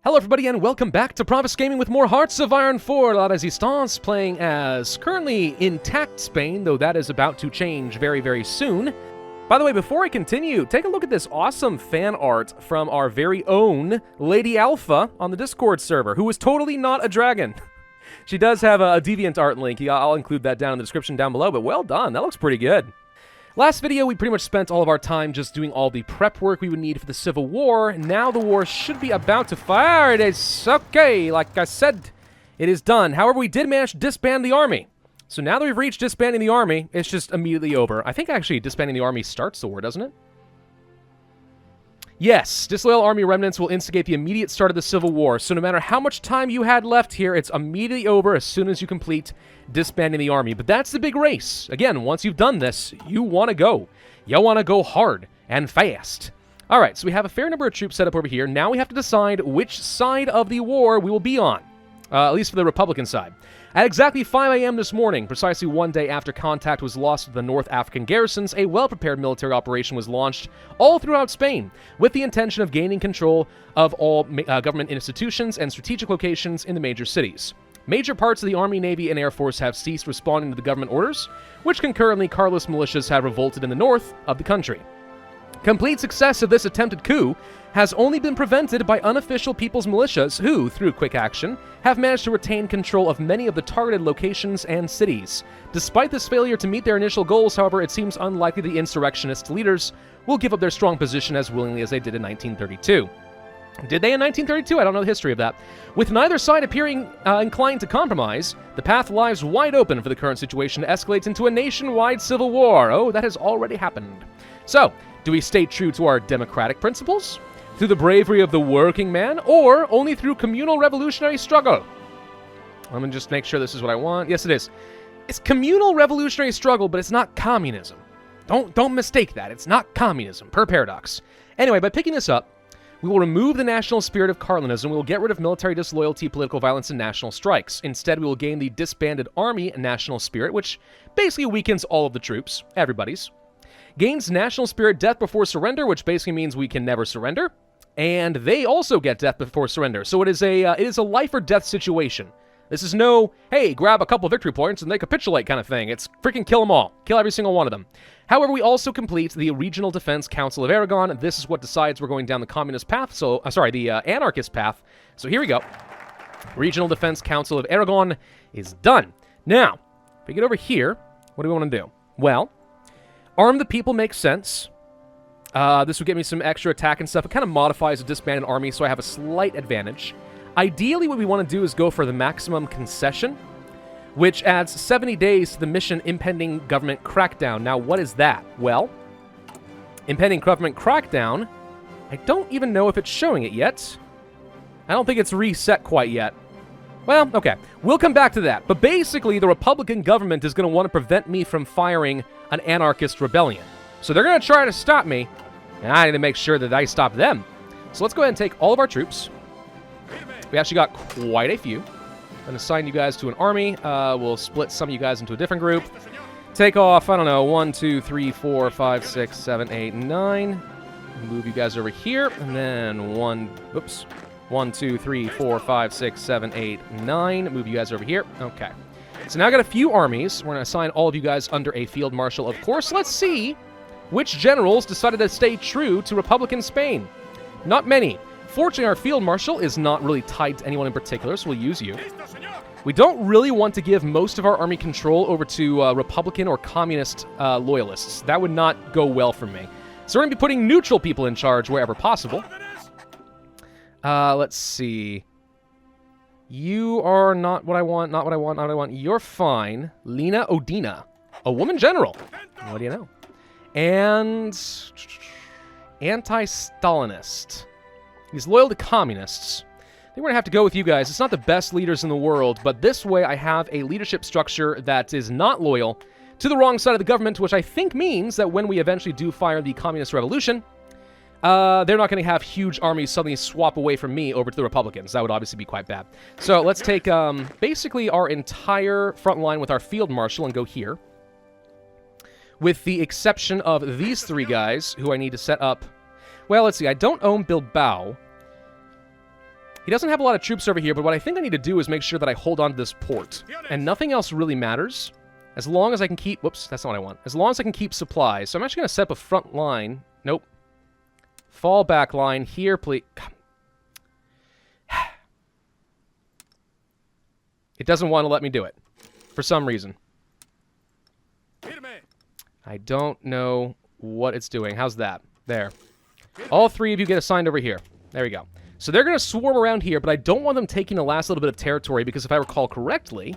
Hello everybody and welcome back to Pravus Gaming with more Hearts of Iron 4 La Résistance, playing as currently intact Spain, though that is about to change very, very soon. By the way, before I continue, take a look at this awesome fan art from our very own Lady Alpha on the Discord server, who is totally not a dragon. She does have a DeviantArt link. I'll include that down in the description down below, but well done. That looks pretty good. Last video, we pretty much spent all of our time just doing all the prep work we would need for the Civil War. Now the war should be about to fire. It is okay. Like I said, it is done. However, we did manage to disband the army. So now that we've reached disbanding the army, it's just immediately over. I think actually disbanding the army starts the war, doesn't it? Yes, disloyal army remnants will instigate the immediate start of the Civil War. So no matter how much time you had left here, it's immediately over as soon as you complete disbanding the army. But that's the big race. Again, once you've done this, you want to go. You want to go hard and fast. All right, so we have a fair number of troops set up over here. Now we have to decide which side of the war we will be on, at least for the Republican side. At exactly 5 a.m. this morning, precisely one day after contact was lost with the North African garrisons, a well-prepared military operation was launched all throughout Spain, with the intention of gaining control of all government institutions and strategic locations in the major cities. Major parts of the Army, Navy, and Air Force have ceased responding to the government orders, which concurrently Carlist militias have revolted in the north of the country. Complete success of this attempted coup has only been prevented by unofficial people's militias who, through quick action, have managed to retain control of many of the targeted locations and cities. Despite this failure to meet their initial goals, however, it seems unlikely the insurrectionist leaders will give up their strong position as willingly as they did in 1932. Did they in 1932? I don't know the history of that. With neither side appearing inclined to compromise, the path lies wide open for the current situation to escalate into a nationwide civil war. Oh, that has already happened. So, do we stay true to our democratic principles? Through the bravery of the working man? Or only through communal revolutionary struggle? Let me just make sure this is what I want. Yes, it is. It's communal revolutionary struggle, but it's not communism. Don't mistake that. It's not communism, per paradox. Anyway, by picking this up, we will remove the national spirit of Carlinism. We will get rid of military disloyalty, political violence, and national strikes. Instead, we will gain the disbanded army national spirit, which basically weakens all of the troops, everybody's. Gains national spirit death before surrender, which basically means we can never surrender. And they also get death before surrender. So it is a life or death situation. This is no, hey, grab a couple victory points and they capitulate kind of thing. It's freaking kill them all. Kill every single one of them. However, we also complete the Regional Defense Council of Aragon. This is what decides we're going down the communist path. So, the anarchist path. So here we go. Regional Defense Council of Aragon is done. Now, if we get over here, what do we want to do? Well, arm the people makes sense. This would get me some extra attack and stuff. It kind of modifies a disbanded army, so I have a slight advantage. Ideally, what we want to do is go for the maximum concession, which adds 70 days to the mission impending government crackdown. Now, what is that? Well, impending government crackdown, I don't even know if it's showing it yet. I don't think it's reset quite yet. Well, okay, we'll come back to that. But basically, the Republican government is going to want to prevent me from firing an anarchist rebellion. So they're going to try to stop me, and I need to make sure that I stop them. So let's go ahead and take all of our troops. We actually got quite a few. I'm going to assign you guys to an army. We'll split some of you guys into a different group. Take off, I don't know, 1, 2, 3, 4, 5, 6, 7, 8, 9. Move you guys over here, and then 1, 2, 3, 4, 5, 6, 7, 8, 9. Move you guys over here. Okay. So now I got a few armies. We're going to assign all of you guys under a field marshal. Of course, let's see which generals decided to stay true to Republican Spain. Not many. Fortunately, our field marshal is not really tied to anyone in particular, so we'll use you. We don't really want to give most of our army control over to Republican or communist loyalists. That would not go well for me. So we're going to be putting neutral people in charge wherever possible. Let's see. You are not what I want, not what I want, not what I want. You're fine. Lena Odina, a woman general. What do you know? And anti-Stalinist. He's loyal to communists. I think we're going to have to go with you guys. It's not the best leaders in the world, but this way I have a leadership structure that is not loyal to the wrong side of the government, which I think means that when we eventually do fire the communist revolution, they're not going to have huge armies suddenly swap away from me over to the Republicans. That would obviously be quite bad. So let's take basically our entire front line with our field marshal and go here. With the exception of these three guys who I need to set up. Well, let's see. I don't own Bilbao. He doesn't have a lot of troops over here, but what I think I need to do is make sure that I hold on to this port. And nothing else really matters. As long as I can keep... Whoops, that's not what I want. As long as I can keep supplies. So I'm actually going to set up a front line. Nope. Fallback line here, please. It doesn't want to let me do it. For some reason. I don't know what it's doing. How's that? There. All three of you get assigned over here. There we go. So they're going to swarm around here, but I don't want them taking the last little bit of territory, because if I recall correctly,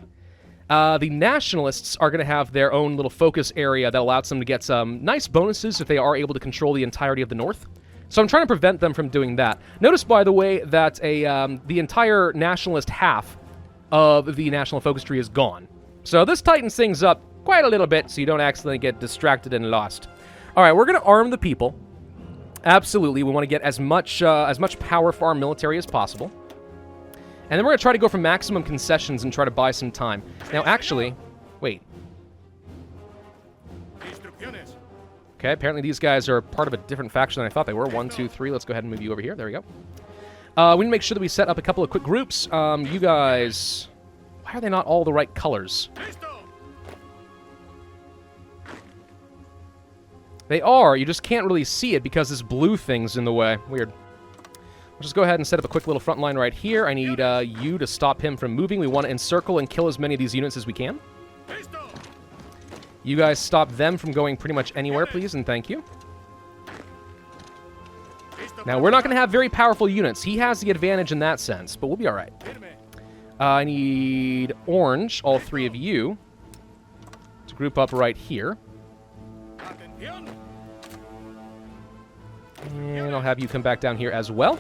the nationalists are going to have their own little focus area that allows them to get some nice bonuses if they are able to control the entirety of the north. So I'm trying to prevent them from doing that. Notice, by the way, that the entire nationalist half of the national focus tree is gone. So this tightens things up quite a little bit so you don't accidentally get distracted and lost. All right, we're going to arm the people. Absolutely, we want to get as much power for our military as possible. And then we're going to try to go for maximum concessions and try to buy some time. Now, actually, wait. Okay, apparently these guys are part of a different faction than I thought they were. 1, 2, 3. Let's go ahead and move you over here. There we go. We need to make sure that we set up a couple of quick groups. You guys... Why are they not all the right colors? They are. You just can't really see it because this blue thing's in the way. Weird. We'll just go ahead and set up a quick little front line right here. I need you to stop him from moving. We want to encircle and kill as many of these units as we can. You guys stop them from going pretty much anywhere, please, and thank you. Now, we're not going to have very powerful units. He has the advantage in that sense, but we'll be all right. I need orange, all three of you, to group up right here. And I'll have you come back down here as well.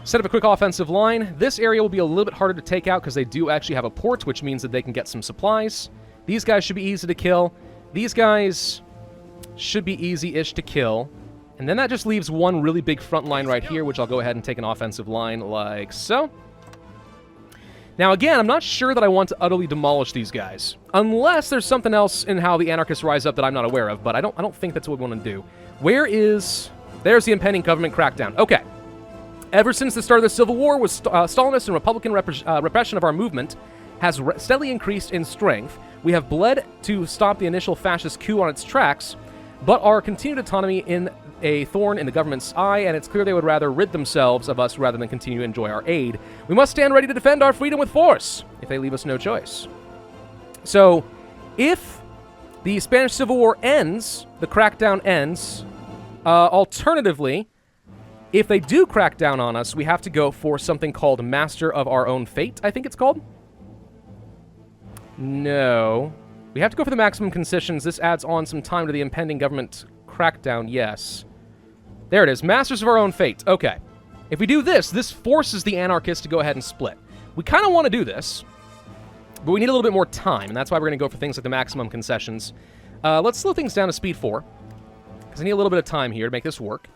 Set up a quick offensive line. This area will be a little bit harder to take out because they do actually have a port, which means that they can get some supplies. These guys should be easy to kill. These guys should be easy-ish to kill. And then that just leaves one really big front line right here, which I'll go ahead and take an offensive line like so. Now, again, I'm not sure that I want to utterly demolish these guys. Unless there's something else in how the anarchists rise up that I'm not aware of, but I don't think that's what we want to do. Where is... There's the impending government crackdown. Okay. Ever since the start of the Civil War, with Stalinist and Republican repression of our movement has steadily increased in strength. We have bled to stop the initial fascist coup on its tracks, but our continued autonomy in a thorn in the government's eye, and it's clear they would rather rid themselves of us rather than continue to enjoy our aid. We must stand ready to defend our freedom with force, if they leave us no choice. So, if the Spanish Civil War ends, the crackdown ends, alternatively, if they do crack down on us, we have to go for something called Master of Our Own Fate, I think it's called. No. We have to go for the maximum concessions. This adds on some time to the impending government crackdown, yes. There it is, Masters of Our Own Fate. Okay. If we do this, this forces the anarchists to go ahead and split. We kind of want to do this, but we need a little bit more time, and that's why we're going to go for things like the maximum concessions. Let's slow things down to speed 4, because I need a little bit of time here to make this work.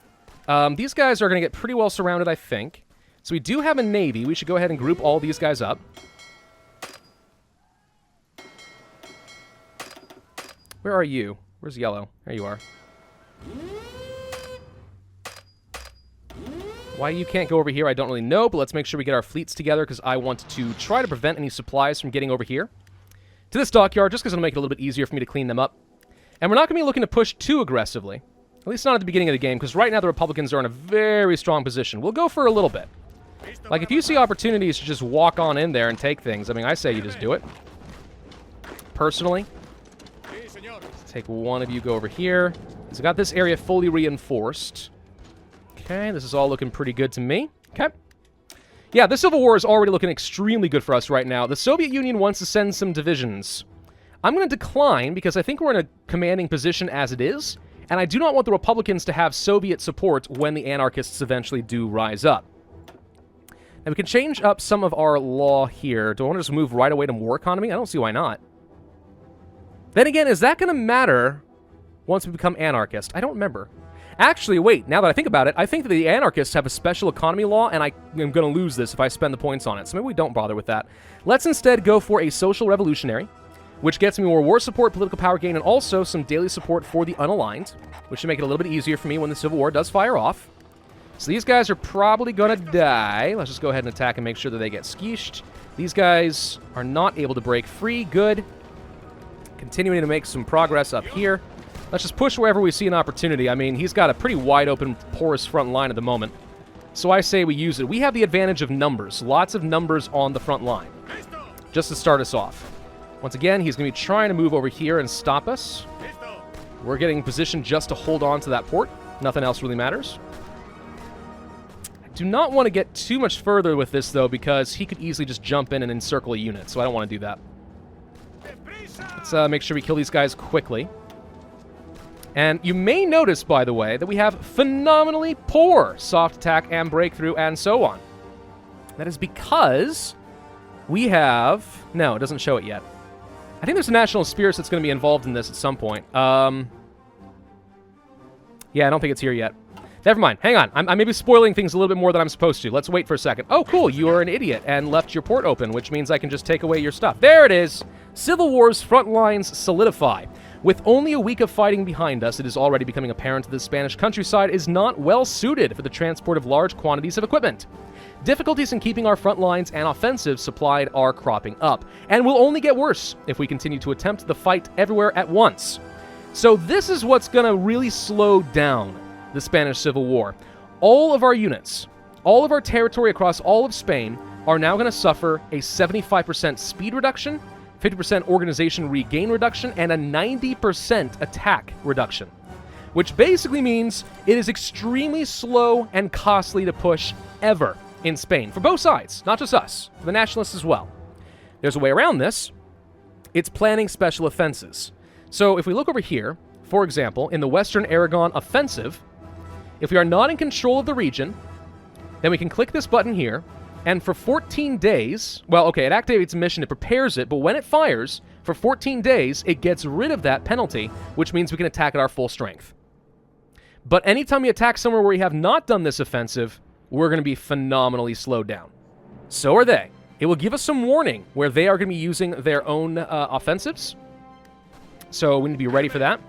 These guys are going to get pretty well surrounded, I think. So we do have a navy. We should go ahead and group all these guys up. Where are you? Where's yellow? There you are. Why you can't go over here, I don't really know, but let's make sure we get our fleets together because I want to try to prevent any supplies from getting over here to this dockyard, just because it'll make it a little bit easier for me to clean them up. And we're not going to be looking to push too aggressively. At least not at the beginning of the game, because right now the Republicans are in a very strong position. We'll go for a little bit. Like, if you see opportunities to just walk on in there and take things, I mean, I say you just do it. Personally. Let's take one of you, go over here. So I got this area fully reinforced. Okay, this is all looking pretty good to me. Okay. Yeah, the Civil War is already looking extremely good for us right now. The Soviet Union wants to send some divisions. I'm going to decline, because I think we're in a commanding position as it is. And I do not want the Republicans to have Soviet support when the anarchists eventually do rise up. And we can change up some of our law here. Do I want to just move right away to war economy? I don't see why not. Then again, is that going to matter once we become anarchist? I don't remember. Actually, wait, now that I think about it, I think that the anarchists have a special economy law, and I am going to lose this if I spend the points on it. So maybe we don't bother with that. Let's instead go for a social revolutionary, which gets me more war support, political power gain, and also some daily support for the unaligned, which should make it a little bit easier for me when the Civil War does fire off. So these guys are probably going to die. Let's just go ahead and attack and make sure that they get skeeshed. These guys are not able to break free. Good. Continuing to make some progress up here. Let's just push wherever we see an opportunity. I mean, he's got a pretty wide open, porous front line at the moment. So I say we use it. We have the advantage of numbers. Lots of numbers on the front line. Just to start us off. Once again, he's going to be trying to move over here and stop us. We're getting positioned just to hold on to that port. Nothing else really matters. Do not want to get too much further with this, though, because he could easily just jump in and encircle a unit, so I don't want to do that. Let's make sure we kill these guys quickly. And you may notice, by the way, that we have phenomenally poor soft attack and breakthrough and so on. That is because we have... No, it doesn't show it yet. I think there's a national spirit that's going to be involved in this at some point. Yeah, I don't think it's here yet. Never mind. Hang on. I may be spoiling things a little bit more than I'm supposed to. Let's wait for a second. Oh, cool. You are an idiot and left your port open, which means I can just take away your stuff. There it is. Civil War's front lines solidify. With only a week of fighting behind us, it is already becoming apparent that the Spanish countryside is not well suited for the transport of large quantities of equipment. Difficulties in keeping our front lines and offensives supplied are cropping up, and will only get worse if we continue to attempt the fight everywhere at once. So this is what's going to really slow down the Spanish Civil War. All of our units, all of our territory across all of Spain are now going to suffer a 75% speed reduction, 50% organization regain reduction, and a 90% attack reduction. Which basically means it is extremely slow and costly to push ever in Spain, for both sides, not just us, the nationalists as well. There's a way around this. It's planning special offenses. So if we look over here, for example, in the Western Aragon offensive, if we are not in control of the region, then we can click this button here, and for 14 days, well, okay, it activates a mission, it prepares it, but when it fires, for 14 days, it gets rid of that penalty, which means we can attack at our full strength. But anytime we attack somewhere where we have not done this offensive, we're going to be phenomenally slowed down. So are they. It will give us some warning where they are going to be using their own offensives. So we need to be ready for that.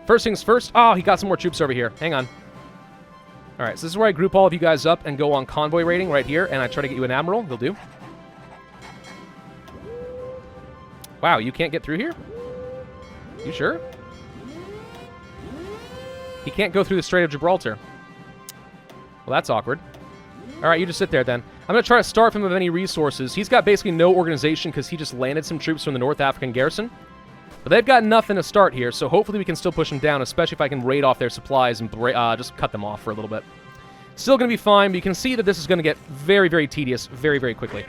First things first. Oh, he got some more troops over here. Hang on. All right, so this is where I group all of you guys up and go on convoy raiding right here, and I try to get you an admiral. They'll do. Wow, you can't get through here? You sure? He can't go through the Strait of Gibraltar. Well, that's awkward. All right, you just sit there then. I'm going to try to starve him of any resources. He's got basically no organization because he just landed some troops from the North African garrison. But they've got nothing to start here, so hopefully we can still push them down, especially if I can raid off their supplies and just cut them off for a little bit. Still going to be fine, but you can see that this is going to get very, very tedious very, very quickly.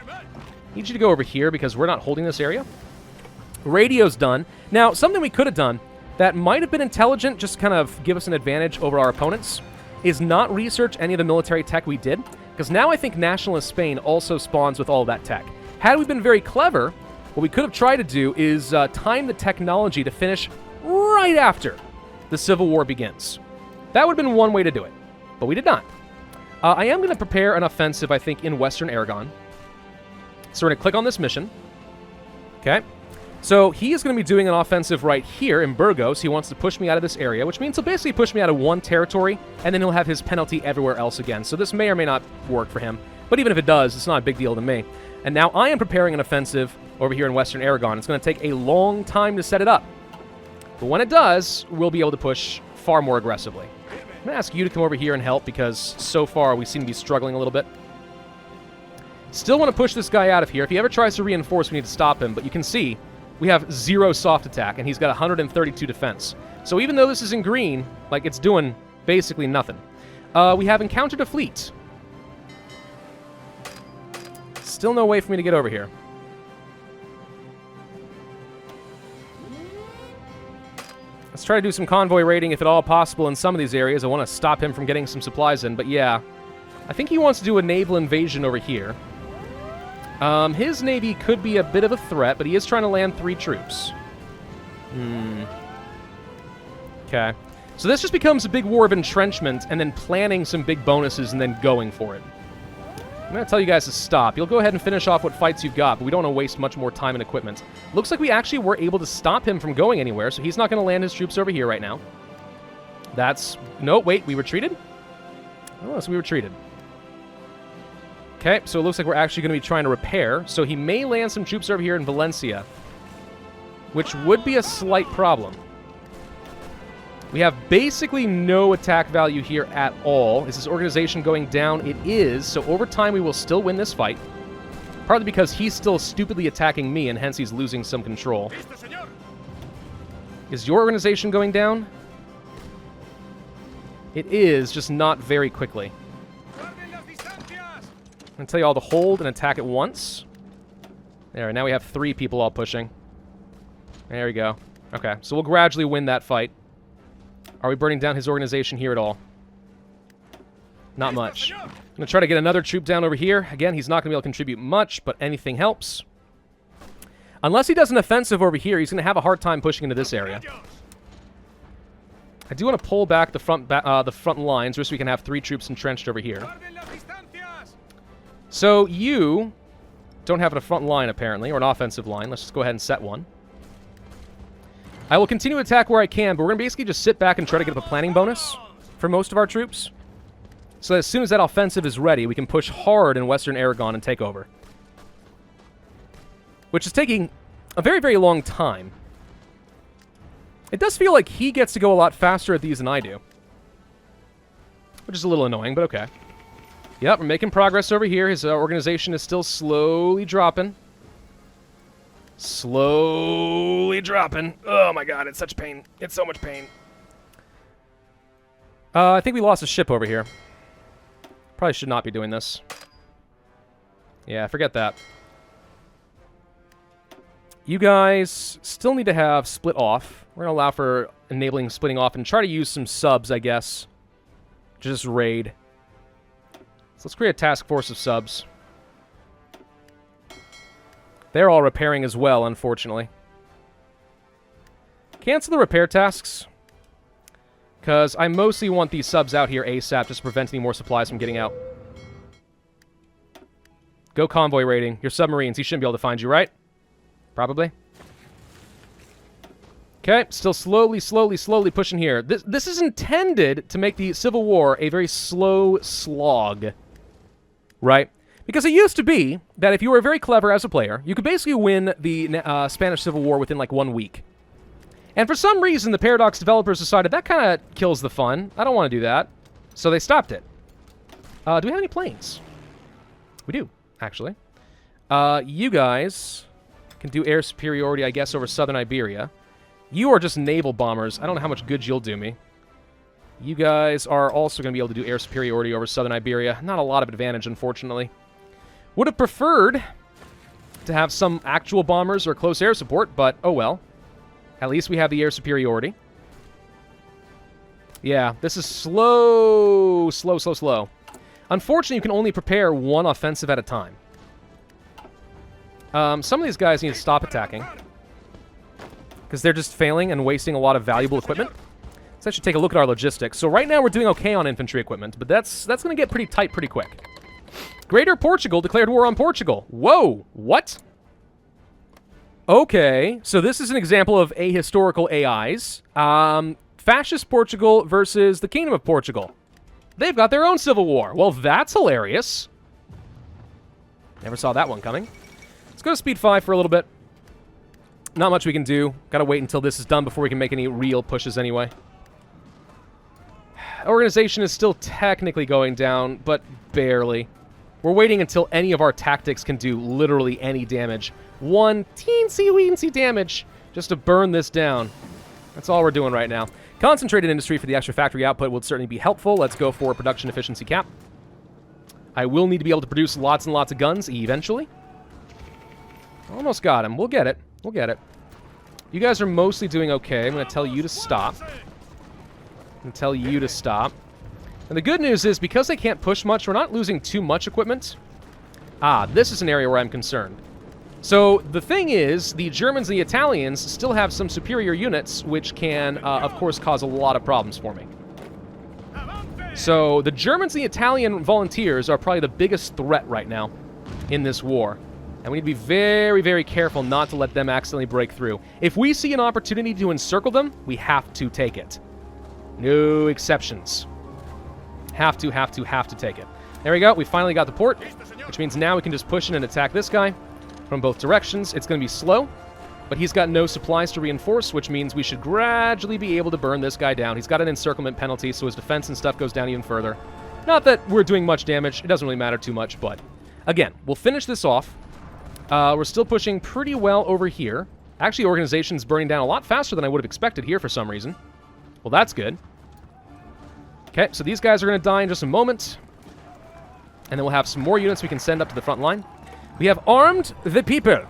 Need you to go over here because we're not holding this area. Radio's done. Now, something we could have done that might have been intelligent, just kind of give us an advantage over our opponents, is not research any of the military tech we did, because now I think Nationalist Spain also spawns with all of that tech. Had we been very clever, what we could have tried to do is time the technology to finish right after the Civil War begins. That would have been one way to do it, but we did not. I am going to prepare an offensive, I think, in Western Aragon. So we're going to click on this mission. Okay. So he is going to be doing an offensive right here in Burgos. He wants to push me out of this area, which means he'll basically push me out of one territory, and then he'll have his penalty everywhere else again. So this may or may not work for him. But even if it does, it's not a big deal to me. And now I am preparing an offensive over here in Western Aragon. It's going to take a long time to set it up. But when it does, we'll be able to push far more aggressively. I'm going to ask you to come over here and help because so far we seem to be struggling a little bit. Still want to push this guy out of here. If he ever tries to reinforce, we need to stop him. But you can see we have 0 soft attack, and he's got 132 defense. So even though this is in green, like, it's doing basically nothing. We have encountered a fleet. Still no way for me to get over here. Let's try to do some convoy raiding if at all possible in some of these areas. I want to stop him from getting some supplies in, but yeah. I think he wants to do a naval invasion over here. His navy could be a bit of a threat, but he is trying to land 3 troops. Okay. So this just becomes a big war of entrenchment and then planning some big bonuses and then going for it. I'm going to tell you guys to stop. You'll go ahead and finish off what fights you've got, but we don't want to waste much more time and equipment. Looks like we actually were able to stop him from going anywhere, so he's not going to land his troops over here right now. That's... No, wait, we retreated? Oh, so we retreated. Okay, so it looks like we're actually going to be trying to repair. So he may land some troops over here in Valencia, which would be a slight problem. We have basically no attack value here at all. Is this organization going down? It is. So over time, we will still win this fight. Partly because he's still stupidly attacking me, and hence he's losing some control. Is your organization going down? It is, just not very quickly. I'm going to tell you all to hold and attack at once. There, now we have 3 people all pushing. There we go. Okay, so we'll gradually win that fight. Are we burning down his organization here at all? Not much. I'm going to try to get another troop down over here. Again, he's not going to be able to contribute much, but anything helps. Unless he does an offensive over here, he's going to have a hard time pushing into this area. I do want to pull back the front lines just so we can have 3 troops entrenched over here. So you don't have a front line, apparently, or an offensive line. Let's just go ahead and set one. I will continue to attack where I can, but we're going to basically just sit back and try to get up a planning bonus for most of our troops. So as soon as that offensive is ready, we can push hard in Western Aragon and take over. Which is taking a very, very long time. It does feel like he gets to go a lot faster at these than I do. Which is a little annoying, but okay. Yep, we're making progress over here. His organization is still slowly dropping. Slowly dropping. Oh my god, it's such pain. It's so much pain. I think we lost a ship over here. Probably should not be doing this. Yeah, forget that. You guys still need to have split off. We're going to allow for enabling splitting off and try to use some subs, I guess. Just raid. So let's create a task force of subs. They're all repairing as well, unfortunately. Cancel the repair tasks. Because I mostly want these subs out here ASAP just to prevent any more supplies from getting out. Go convoy raiding. Your submarines. He shouldn't be able to find you, right? Probably. Okay, still slowly pushing here. This is intended to make the Civil War a very slow slog. Right? Because it used to be that if you were very clever as a player, you could basically win the Spanish Civil War within like 1 week. And for some reason, the Paradox developers decided that kind of kills the fun. I don't want to do that. So they stopped it. Do we have any planes? We do, actually. You guys can do air superiority, I guess, over southern Iberia. You are just naval bombers. I don't know how much good you'll do me. You guys are also going to be able to do air superiority over southern Iberia. Not a lot of advantage, unfortunately. Would have preferred to have some actual bombers or close air support, but oh well. At least we have the air superiority. Yeah, this is slow. Unfortunately, you can only prepare 1 offensive at a time. Some of these guys need to stop attacking. Because they're just failing and wasting a lot of valuable equipment. So I should take a look at our logistics. So right now we're doing okay on infantry equipment, but that's going to get pretty tight pretty quick. Greater Portugal declared war on Portugal. Whoa, what? Okay, so this is an example of ahistorical AIs. Fascist Portugal versus the Kingdom of Portugal. They've got their own civil war. Well, that's hilarious. Never saw that one coming. Let's go to speed 5 for a little bit. Not much we can do. Gotta wait until this is done before we can make any real pushes anyway. Organization is still technically going down, but barely. We're waiting until any of our tactics can do literally any damage. 1 teensy-weensy damage just to burn this down. That's all we're doing right now. Concentrated industry for the extra factory output would certainly be helpful. Let's go for a production efficiency cap. I will need to be able to produce lots and lots of guns eventually. Almost got him. We'll get it. We'll get it. You guys are mostly doing okay. I'm going to tell you to stop. And tell you to stop. And the good news is, because they can't push much, we're not losing too much equipment. Ah, this is an area where I'm concerned. So, the thing is, the Germans and the Italians still have some superior units, which can, of course, cause a lot of problems for me. So, the Germans and the Italian volunteers are probably the biggest threat right now in this war. And we need to be very, very careful not to let them accidentally break through. If we see an opportunity to encircle them, we have to take it. No exceptions. Have to take it. There we go. We finally got the port, which means now we can just push in and attack this guy from both directions. It's going to be slow, but he's got no supplies to reinforce, which means we should gradually be able to burn this guy down. He's got an encirclement penalty, so his defense and stuff goes down even further. Not that we're doing much damage. It doesn't really matter too much, but again, we'll finish this off. We're still pushing pretty well over here. Actually, organization's burning down a lot faster than I would have expected here for some reason. Well, that's good. Okay, so these guys are going to die in just a moment. And then we'll have some more units we can send up to the front line. We have armed the people.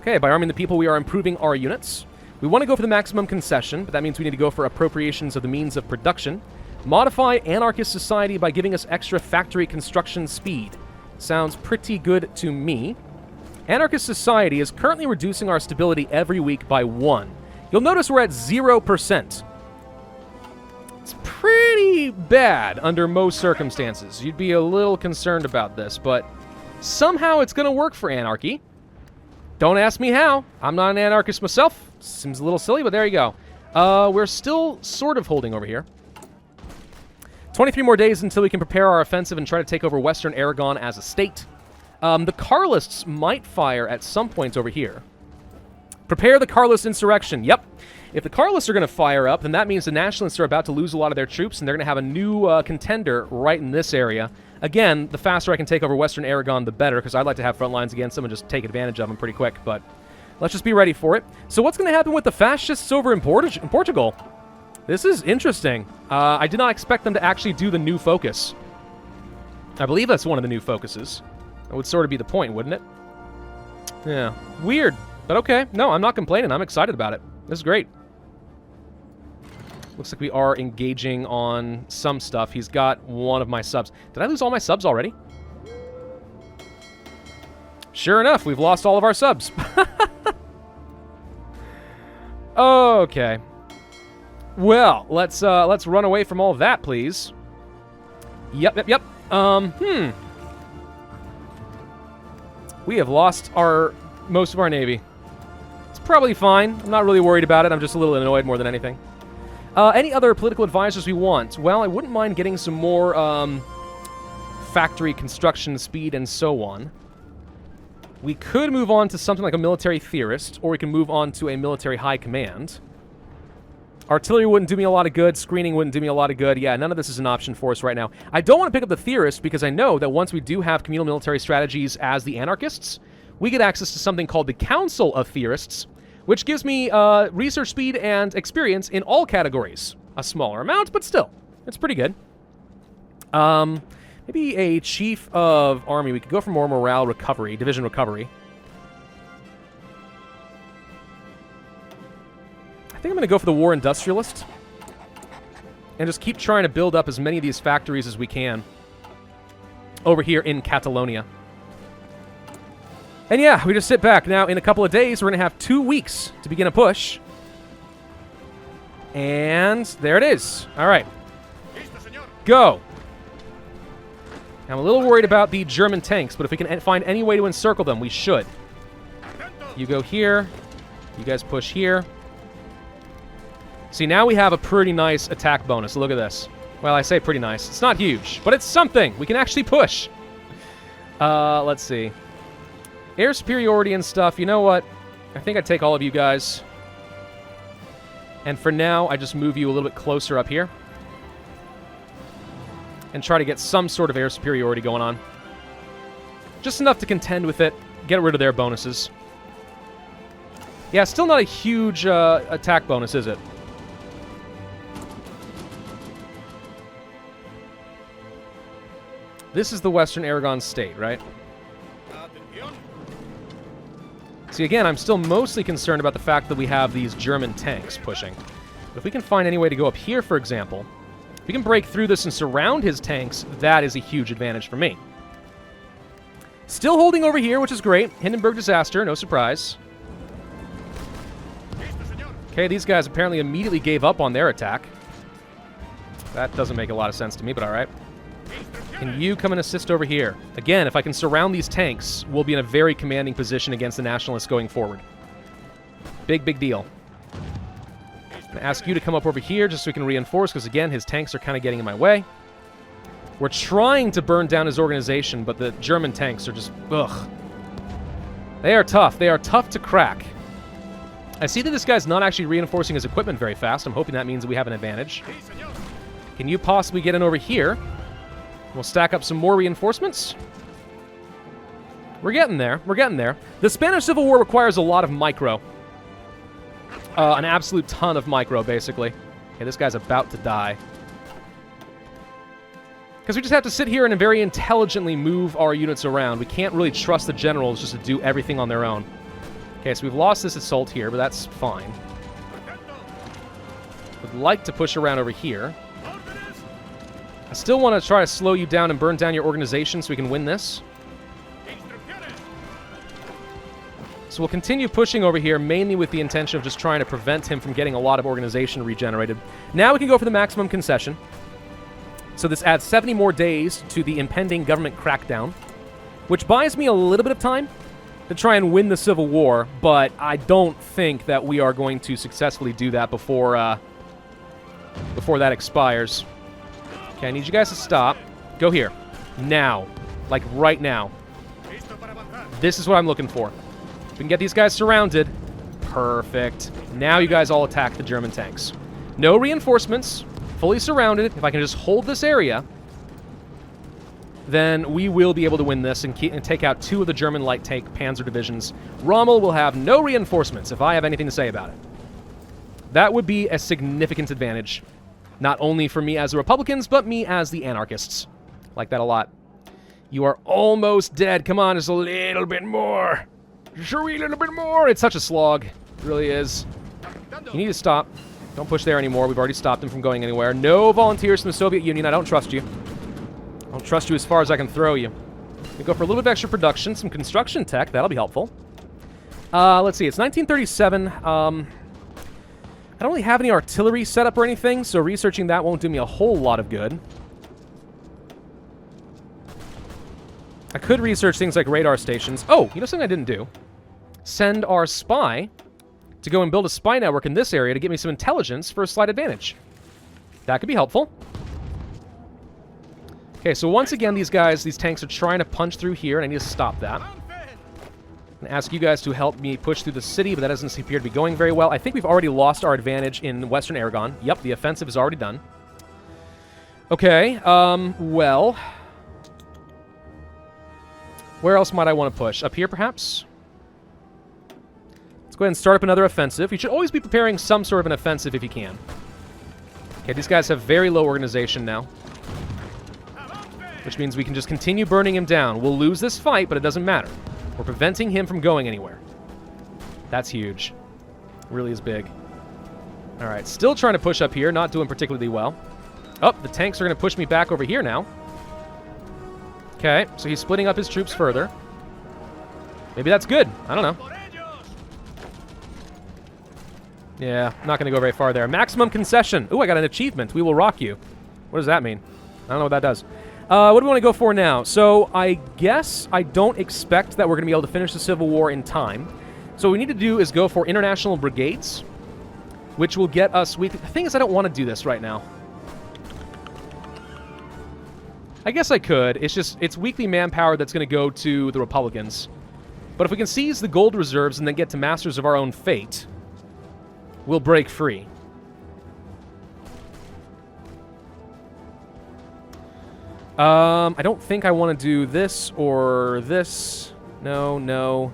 Okay, by arming the people, we are improving our units. We want to go for the maximum concession, but that means we need to go for appropriations of the means of production. Modify anarchist society by giving us extra factory construction speed. Sounds pretty good to me. Anarchist society is currently reducing our stability every week by 1. You'll notice we're at 0%. It's pretty bad under most circumstances. You'd be a little concerned about this, but somehow it's going to work for anarchy. Don't ask me how. I'm not an anarchist myself. Seems a little silly, but there you go. We're still sort of holding over here. 23 more days until we can prepare our offensive and try to take over Western Aragon as a state. The Carlists might fire at some points over here. Prepare the Carlist insurrection. Yep. If the Carlists are going to fire up, then that means the Nationalists are about to lose a lot of their troops, and they're going to have a new contender right in this area. Again, the faster I can take over Western Aragon, the better, because I'd like to have front lines against them and just take advantage of them pretty quick, but let's just be ready for it. So what's going to happen with the fascists over in Portugal? This is interesting. I did not expect them to actually do the new focus. I believe that's one of the new focuses. That would sort of be the point, wouldn't it? Yeah. Weird. But okay. No, I'm not complaining. I'm excited about it. This is great. Looks like we are engaging on some stuff. He's got one of my subs. Did I lose all my subs already? Sure enough, we've lost all of our subs. Okay. Well, let's run away from all of that, please. Yep. We have lost most of our navy. It's probably fine. I'm not really worried about it. I'm just a little annoyed more than anything. Any other political advisors we want? Well, I wouldn't mind getting some more factory construction speed and so on. We could move on to something like a military theorist, or we can move on to a military high command. Artillery wouldn't do me a lot of good. Screening wouldn't do me a lot of good. Yeah, none of this is an option for us right now. I don't want to pick up the theorist because I know that once we do have communal military strategies as the anarchists, we get access to something called the Council of Theorists, which gives me research speed and experience in all categories. A smaller amount, but still, it's pretty good. Maybe a chief of army. We could go for more morale recovery, division recovery. I think I'm going to go for the war industrialist and just keep trying to build up as many of these factories as we can over here in Catalonia. And yeah, we just sit back. Now, in a couple of days, we're going to have 2 weeks to begin a push. And there it is. All right. Go. I'm a little worried about the German tanks, but if we can find any way to encircle them, we should. You go here. You guys push here. See, now we have a pretty nice attack bonus. Look at this. Well, I say pretty nice. It's not huge, but it's something. We can actually push. Let's see. Air superiority and stuff. You know what? I think I'd take all of you guys. And for now, I just move you a little bit closer up here. And try to get some sort of air superiority going on. Just enough to contend with it. Get rid of their bonuses. Yeah, still not a huge attack bonus, is it? This is the Western Aragon state, right? See, again, I'm still mostly concerned about the fact that we have these German tanks pushing. But if we can find any way to go up here, for example, if we can break through this and surround his tanks, that is a huge advantage for me. Still holding over here, which is great. Hindenburg disaster, no surprise. Okay, these guys apparently immediately gave up on their attack. That doesn't make a lot of sense to me, but all right. Can you come and assist over here? Again, if I can surround these tanks, we'll be in a very commanding position against the Nationalists going forward. Big, big deal. I'm going to ask you to come up over here just so we can reinforce, because again, his tanks are kind of getting in my way. We're trying to burn down his organization, but the German tanks are just, ugh. They are tough. They are tough to crack. I see that this guy's not actually reinforcing his equipment very fast. I'm hoping that means we have an advantage. Can you possibly get in over here? We'll stack up some more reinforcements. We're getting there. We're getting there. The Spanish Civil War requires a lot of micro. An absolute ton of micro, basically. Okay, this guy's about to die. Because we just have to sit here and very intelligently move our units around. We can't really trust the generals just to do everything on their own. Okay, so we've lost this assault here, but that's fine. Would like to push around over here. I still want to try to slow you down and burn down your organization so we can win this. So we'll continue pushing over here, mainly with the intention of just trying to prevent him from getting a lot of organization regenerated. Now we can go for the maximum concession. So this adds 70 more days to the impending government crackdown, which buys me a little bit of time to try and win the Civil War, but I don't think that we are going to successfully do that before that expires. Okay, I need you guys to stop. Go here. Now. Like, right now. This is what I'm looking for. We can get these guys surrounded. Perfect. Now you guys all attack the German tanks. No reinforcements. Fully surrounded. If I can just hold this area, then we will be able to win this and take out 2 of the German light tank panzer divisions. Rommel will have no reinforcements, if I have anything to say about it. That would be a significant advantage. Not only for me as the Republicans, but me as the Anarchists. Like that a lot. You are almost dead. Come on, just a little bit more. Just a wee little bit more. It's such a slog. It really is. You need to stop. Don't push there anymore. We've already stopped him from going anywhere. No volunteers from the Soviet Union. I don't trust you. I don't trust you as far as I can throw you. We go for a little bit of extra production, some construction tech. That'll be helpful. Let's see. It's 1937. I don't really have any artillery set up or anything, so researching that won't do me a whole lot of good. I could research things like radar stations. Oh, you know something I didn't do? Send our spy to go and build a spy network in this area to get me some intelligence for a slight advantage. That could be helpful. Okay, so once again, these tanks are trying to punch through here, and I need to stop that. And ask you guys to help me push through the city, but that doesn't appear to be going very well. I think we've already lost our advantage in Western Aragon. Yep, the offensive is already done. Okay, well... where else might I want to push? Up here, perhaps? Let's go ahead and start up another offensive. You should always be preparing some sort of an offensive if you can. Okay, these guys have very low organization now. Which means we can just continue burning him down. We'll lose this fight, but it doesn't matter. We're preventing him from going anywhere. That's huge. It really is big. Alright, still trying to push up here. Not doing particularly well. Oh, the tanks are going to push me back over here now. Okay, so he's splitting up his troops further. Maybe that's good. I don't know. Yeah, not going to go very far there. Maximum concession. Ooh, I got an achievement. We will rock you. What does that mean? I don't know what that does. What do we want to go for now? So I guess I don't expect that we're going to be able to finish the Civil War in time. So what we need to do is go for international brigades, which will get us... The thing is, I don't want to do this right now. I guess I could. It's just, it's weekly manpower that's going to go to the Republicans. But if we can seize the gold reserves and then get to masters of our own fate, we'll break free. I don't think I want to do this or this. No, no.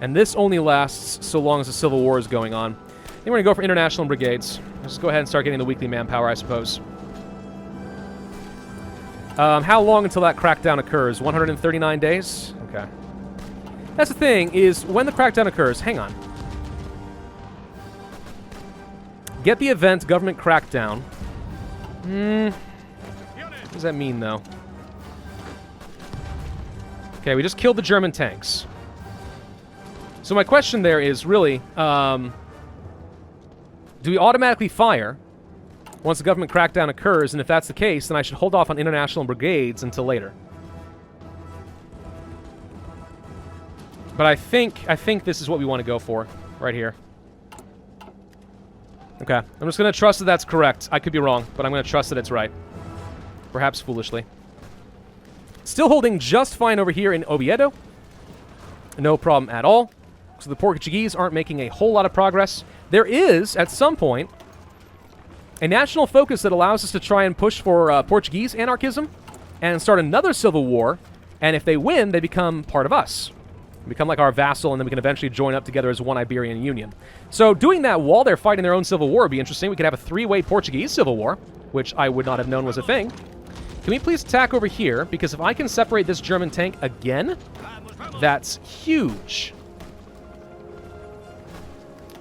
And this only lasts so long as the Civil War is going on. I think we're going to go for international brigades. Let's just go ahead and start getting the weekly manpower, I suppose. How long until that crackdown occurs? 139 days? Okay. That's the thing, is when the crackdown occurs... Hang on. Get the event, government crackdown. What does that mean, though? Okay, we just killed the German tanks. So my question there is, really, do we automatically fire once the government crackdown occurs? And if that's the case, then I should hold off on international brigades until later. But I think this is what we want to go for, right here. Okay, I'm just going to trust that that's correct. I could be wrong, but I'm going to trust that it's right. Perhaps foolishly. Still holding just fine over here in Oviedo. No problem at all. So the Portuguese aren't making a whole lot of progress. There is, at some point, a national focus that allows us to try and push for Portuguese anarchism and start another civil war. And if they win, they become part of us. They become like our vassal, and then we can eventually join up together as one Iberian Union. So doing that while they're fighting their own civil war would be interesting. We could have a three-way Portuguese civil war, which I would not have known was a thing. Can we please attack over here? Because if I can separate this German tank again, that's huge.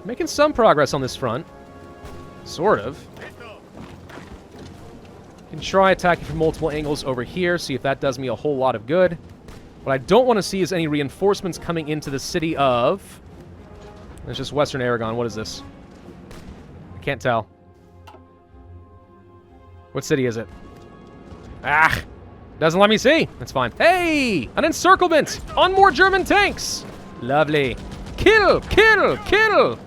Making some progress on this front. Sort of. Can try attacking from multiple angles over here, see if that does me a whole lot of good. What I don't want to see is any reinforcements coming into the city of... It's just Western Aragon. What is this? I can't tell. What city is it? Ah! Doesn't let me see. That's fine. Hey! An encirclement on more German tanks! Lovely. Kill! Kill! Kill!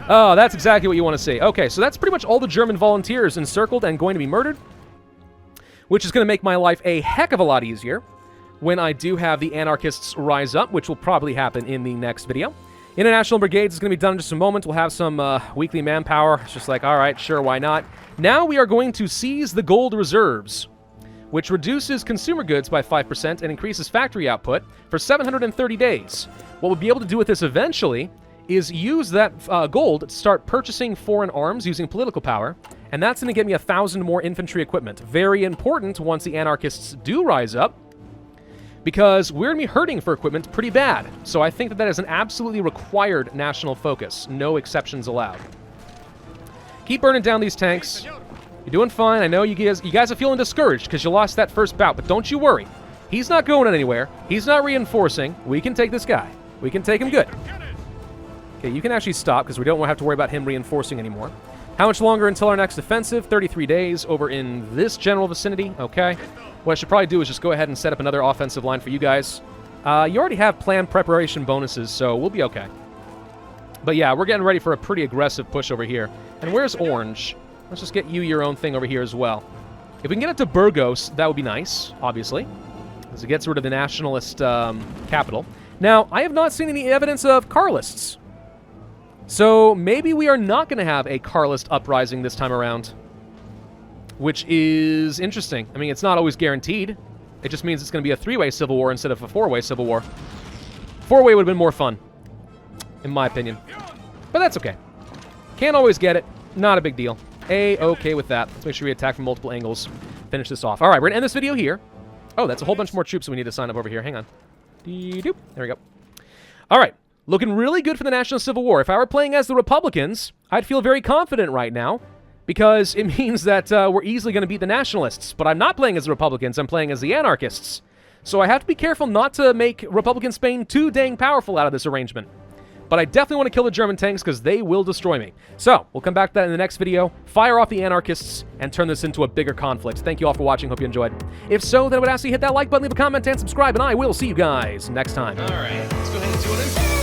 Oh, that's exactly what you want to see. Okay, so that's pretty much all the German volunteers encircled and going to be murdered, which is going to make my life a heck of a lot easier when I do have the anarchists rise up, which will probably happen in the next video. International Brigades is going to be done in just a moment. We'll have some weekly manpower. It's just like, all right, sure, why not? Now we are going to seize the gold reserves, which reduces consumer goods by 5% and increases factory output for 730 days. What we'll be able to do with this eventually is use that gold to start purchasing foreign arms using political power, and that's going to get me 1,000 more infantry equipment. Very important once the anarchists do rise up, because we're going to be hurting for equipment pretty bad. So I think that that is an absolutely required national focus. No exceptions allowed. Keep burning down these tanks. You're doing fine. I know you guys are feeling discouraged because you lost that first bout, but don't you worry. He's not going anywhere. He's not reinforcing. We can take this guy. We can take him good. Okay, you can actually stop because we don't have to worry about him reinforcing anymore. How much longer until our next offensive? 33 days over in this general vicinity. Okay. What I should probably do is just go ahead and set up another offensive line for you guys. You already have planned preparation bonuses, so we'll be okay. But yeah, we're getting ready for a pretty aggressive push over here. And where's Orange? Let's just get you your own thing over here as well. If we can get it to Burgos, that would be nice, obviously, as it gets rid of the nationalist capital. Now, I have not seen any evidence of Carlists. So maybe we are not going to have a Carlist uprising this time around, which is interesting. I mean, it's not always guaranteed. It just means it's going to be a three-way civil war instead of a four-way civil war. Four-way would have been more fun, in my opinion. But that's okay. Can't always get it. Not a big deal. A-okay with that. Let's make sure we attack from multiple angles. Finish this off. All right, we're going to end this video here. Oh, that's a whole bunch more troops we need to sign up over here. Hang on. Dee-doop. There we go. All right. Looking really good for the National Civil War. If I were playing as the Republicans, I'd feel very confident right now, because it means that we're easily going to beat the Nationalists. But I'm not playing as the Republicans. I'm playing as the Anarchists. So I have to be careful not to make Republican Spain too dang powerful out of this arrangement. But I definitely want to kill the German tanks because they will destroy me. So, we'll come back to that in the next video, fire off the Anarchists, and turn this into a bigger conflict. Thank you all for watching. Hope you enjoyed. If so, then I would ask you to hit that like button, leave a comment, and subscribe, and I will see you guys next time. All right, let's go ahead and do it.